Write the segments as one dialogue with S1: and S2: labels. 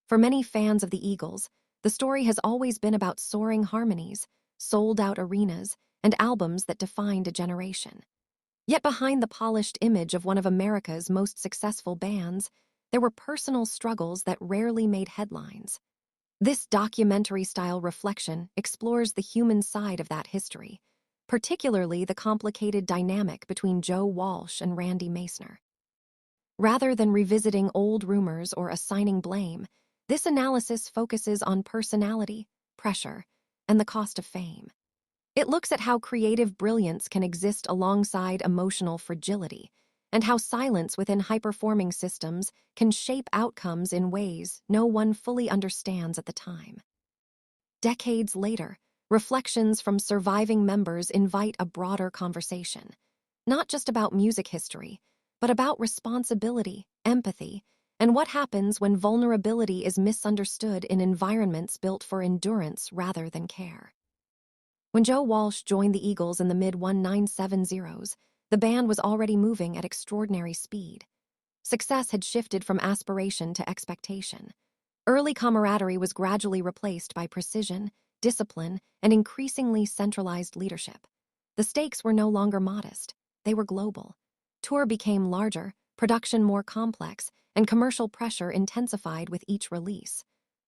S1: For many fans of the Eagles, the story has always been about soaring harmonies, sold-out arenas, and albums that defined a generation. Yet behind the polished image of one of America's most successful bands, there were personal struggles that rarely made headlines. This documentary-style reflection explores the human side of that history, particularly the complicated dynamic between Joe Walsh and Randy Meisner. Rather than revisiting old rumors or assigning blame, this analysis focuses on personality, pressure, and the cost of fame. It looks at how creative brilliance can exist alongside emotional fragility, and how silence within high-performing systems can shape outcomes in ways no one fully understands at the time. Decades later, reflections from surviving members invite a broader conversation, not just about music history, but about responsibility, empathy, and what happens when vulnerability is misunderstood in environments built for endurance rather than care. When Joe Walsh joined the Eagles in the mid-1970s, the band was already moving at extraordinary speed. Success had shifted from aspiration to expectation. Early camaraderie was gradually replaced by precision, discipline, and increasingly centralized leadership. The stakes were no longer modest, they were global. Tour became larger, production more complex, and commercial pressure intensified with each release.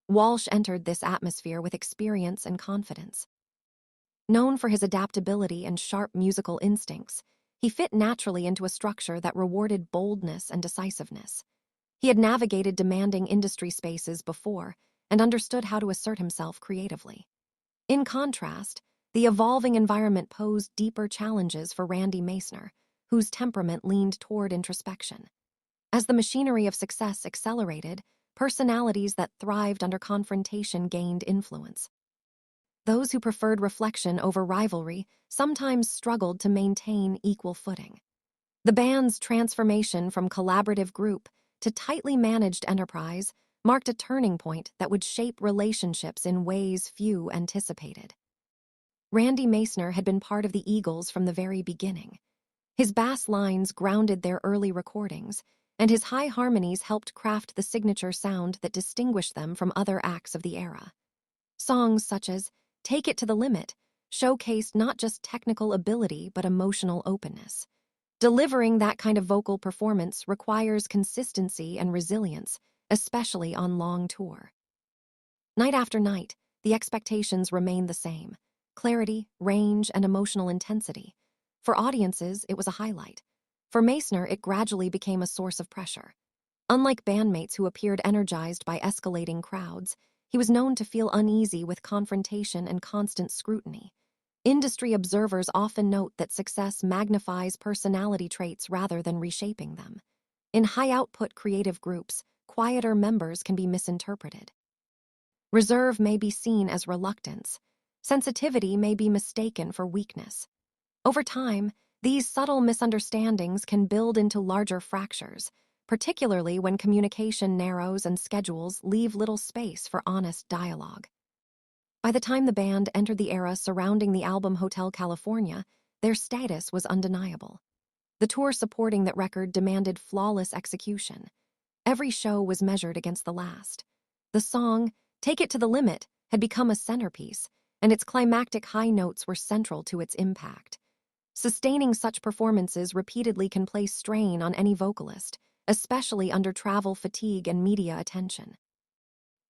S1: Walsh entered this atmosphere with experience and confidence. Known for his adaptability and sharp musical instincts, he fit naturally into a structure that rewarded boldness and decisiveness. He had navigated demanding industry spaces before and understood how to assert himself creatively. In contrast, the evolving environment posed deeper challenges for Randy Meisner, whose temperament leaned toward introspection. As the machinery of success accelerated, personalities that thrived under confrontation gained influence. Those who preferred reflection over rivalry sometimes struggled to maintain equal footing. The band's transformation from collaborative group to tightly managed enterprise marked a turning point that would shape relationships in ways few anticipated. Randy Meisner had been part of the Eagles from the very beginning. His bass lines grounded their early recordings, and his high harmonies helped craft the signature sound that distinguished them from other acts of the era. Songs such as "Take It to the Limit" showcased not just technical ability but emotional openness. Delivering that kind of vocal performance requires consistency and resilience, especially on long tour. Night after night, the expectations remained the same: clarity, range, and emotional intensity. For audiences, it was a highlight. For Meisner, it gradually became a source of pressure. Unlike bandmates who appeared energized by escalating crowds, he was known to feel uneasy with confrontation and constant scrutiny. Industry observers often note that success magnifies personality traits rather than reshaping them. In high-output creative groups, quieter members can be misinterpreted. Reserve may be seen as reluctance. Sensitivity may be mistaken for weakness. Over time, these subtle misunderstandings can build into larger fractures, particularly when communication narrows and schedules leave little space for honest dialogue. By the time the band entered the era surrounding the album Hotel California, their status was undeniable. The tour supporting that record demanded flawless execution. Every show was measured against the last. The song, "Take It to the Limit," had become a centerpiece, and its climactic high notes were central to its impact. Sustaining such performances repeatedly can place strain on any vocalist, especially under travel fatigue and media attention.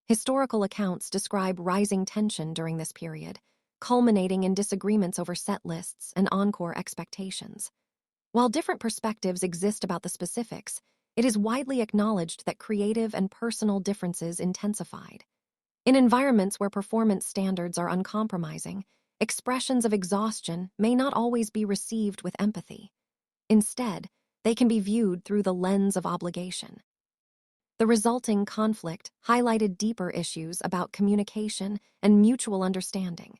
S1: Historical accounts describe rising tension during this period, culminating in disagreements over set lists and encore expectations. While different perspectives exist about the specifics, it is widely acknowledged that creative and personal differences intensified. In environments where performance standards are uncompromising, expressions of exhaustion may not always be received with empathy. Instead, they can be viewed through the lens of obligation. The resulting conflict highlighted deeper issues about communication and mutual understanding,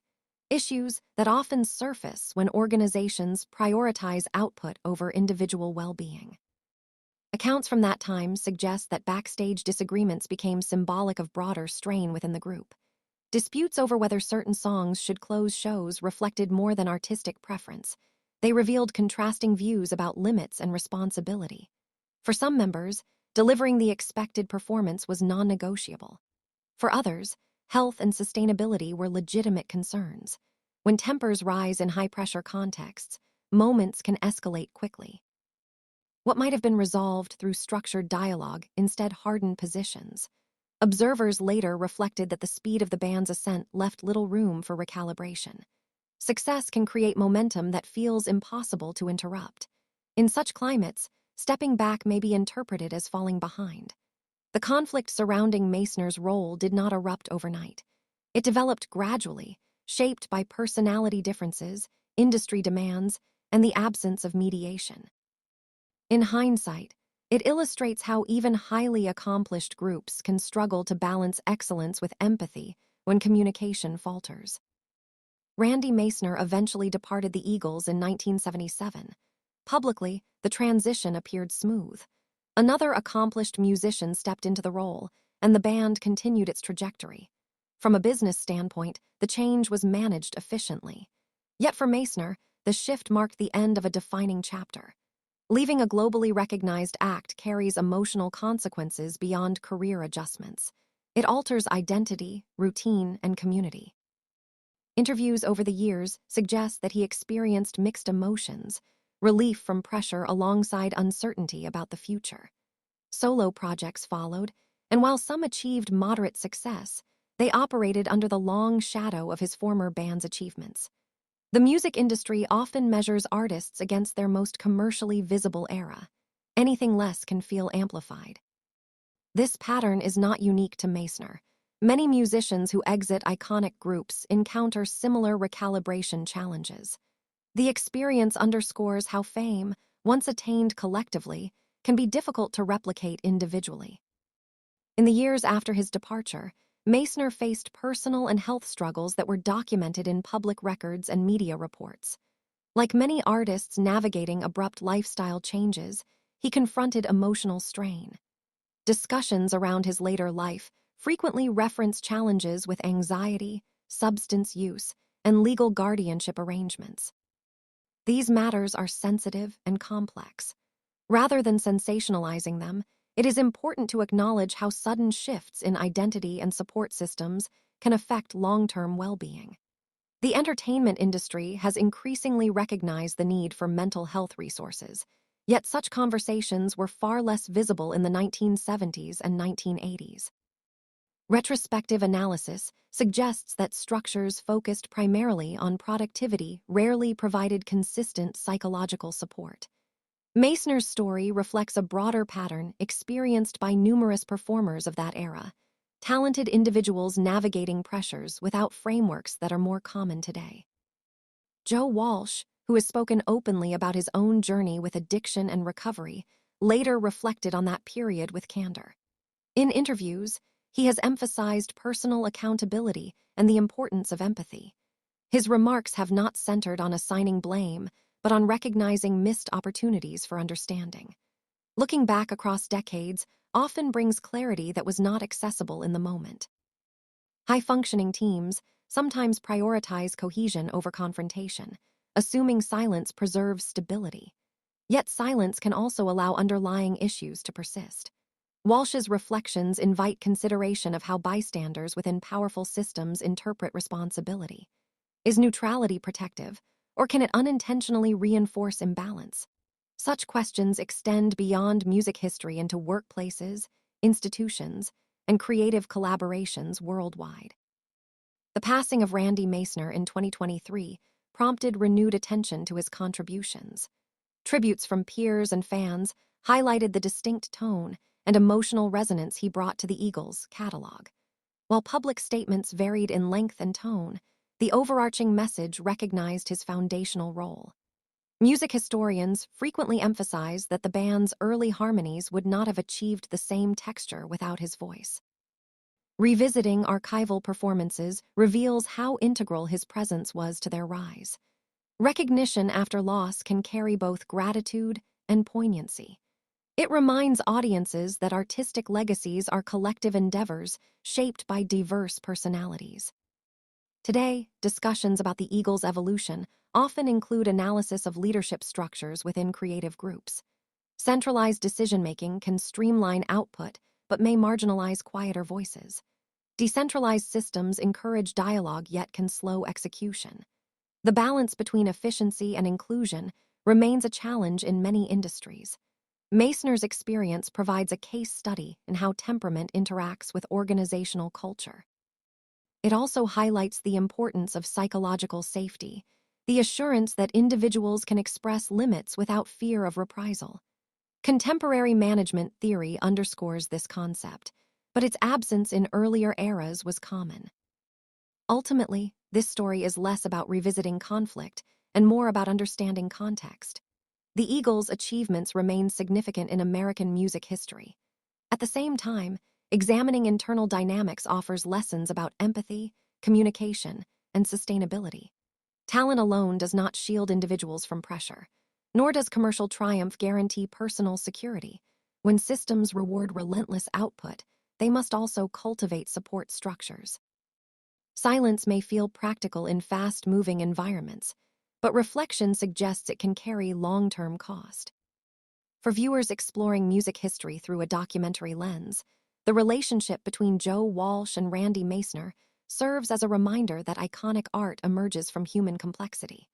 S1: issues that often surface when organizations prioritize output over individual well-being. Accounts from that time suggest that backstage disagreements became symbolic of broader strain within the group. Disputes over whether certain songs should close shows reflected more than artistic preference. They revealed contrasting views about limits and responsibility. For some members, delivering the expected performance was non-negotiable. For others, health and sustainability were legitimate concerns. When tempers rise in high-pressure contexts, moments can escalate quickly. What might have been resolved through structured dialogue instead hardened positions. Observers later reflected that the speed of the band's ascent left little room for recalibration. Success can create momentum that feels impossible to interrupt. In such climates, stepping back may be interpreted as falling behind. The conflict surrounding Meisner's role did not erupt overnight. It developed gradually, shaped by personality differences, industry demands, and the absence of mediation. In hindsight, it illustrates how even highly accomplished groups can struggle to balance excellence with empathy when communication falters. Randy Meisner eventually departed the Eagles in 1977. Publicly, the transition appeared smooth. Another accomplished musician stepped into the role, and the band continued its trajectory. From a business standpoint, the change was managed efficiently. Yet for Meisner, the shift marked the end of a defining chapter. Leaving a globally recognized act carries emotional consequences beyond career adjustments. It alters identity, routine, and community. Interviews over the years suggest that he experienced mixed emotions, relief from pressure alongside uncertainty about the future. Solo projects followed, and while some achieved moderate success, they operated under the long shadow of his former band's achievements. The music industry often measures artists against their most commercially visible era. Anything less can feel amplified. This pattern is not unique to Meisner. Many musicians who exit iconic groups encounter similar recalibration challenges. The experience underscores how fame, once attained collectively, can be difficult to replicate individually. In the years after his departure, Meisner faced personal and health struggles that were documented in public records and media reports. Like many artists navigating abrupt lifestyle changes, he confronted emotional strain. Discussions around his later life frequently reference challenges with anxiety, substance use, and legal guardianship arrangements. These matters are sensitive and complex. Rather than sensationalizing them, it is important to acknowledge how sudden shifts in identity and support systems can affect long-term well-being. The entertainment industry has increasingly recognized the need for mental health resources, yet such conversations were far less visible in the 1970s and 1980s. Retrospective analysis suggests that structures focused primarily on productivity rarely provided consistent psychological support. Meisner's story reflects a broader pattern experienced by numerous performers of that era, talented individuals navigating pressures without frameworks that are more common today. Joe Walsh, who has spoken openly about his own journey with addiction and recovery, later reflected on that period with candor. In interviews, he has emphasized personal accountability and the importance of empathy. His remarks have not centered on assigning blame, but on recognizing missed opportunities for understanding. Looking back across decades often brings clarity that was not accessible in the moment. High-functioning teams sometimes prioritize cohesion over confrontation, assuming silence preserves stability. Yet silence can also allow underlying issues to persist. Walsh's reflections invite consideration of how bystanders within powerful systems interpret responsibility. Is neutrality protective, or can it unintentionally reinforce imbalance? Such questions extend beyond music history into workplaces, institutions, and creative collaborations worldwide. The passing of Randy Meisner in 2023 prompted renewed attention to his contributions. Tributes from peers and fans highlighted the distinct tone and emotional resonance he brought to the Eagles' catalog. While public statements varied in length and tone, the overarching message recognized his foundational role. Music historians frequently emphasize that the band's early harmonies would not have achieved the same texture without his voice. Revisiting archival performances reveals how integral his presence was to their rise. Recognition after loss can carry both gratitude and poignancy. It reminds audiences that artistic legacies are collective endeavors shaped by diverse personalities. Today, discussions about the Eagles' evolution often include analysis of leadership structures within creative groups. Centralized decision-making can streamline output but may marginalize quieter voices. Decentralized systems encourage dialogue yet can slow execution. The balance between efficiency and inclusion remains a challenge in many industries. Meisner's experience provides a case study in how temperament interacts with organizational culture. It also highlights the importance of psychological safety, the assurance that individuals can express limits without fear of reprisal. Contemporary management theory underscores this concept, but its absence in earlier eras was common. Ultimately, this story is less about revisiting conflict and more about understanding context. The Eagles' achievements remain significant in American music history. At the same time, examining internal dynamics offers lessons about empathy, communication, and sustainability. Talent alone does not shield individuals from pressure, nor does commercial triumph guarantee personal security. When systems reward relentless output, they must also cultivate support structures. Silence may feel practical in fast-moving environments, but reflection suggests it can carry long-term cost. For viewers exploring music history through a documentary lens, the relationship between Joe Walsh and Randy Meisner serves as a reminder that iconic art emerges from human complexity.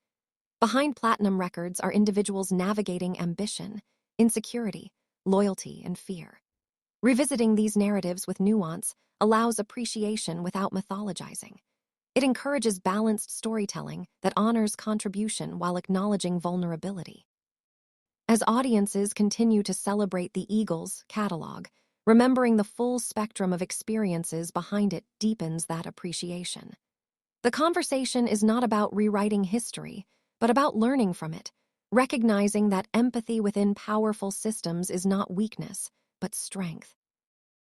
S1: Behind platinum records are individuals navigating ambition, insecurity, loyalty, and fear. Revisiting these narratives with nuance allows appreciation without mythologizing. It encourages balanced storytelling that honors contribution while acknowledging vulnerability. As audiences continue to celebrate the Eagles' catalog, remembering the full spectrum of experiences behind it deepens that appreciation. The conversation is not about rewriting history, but about learning from it, recognizing that empathy within powerful systems is not weakness, but strength.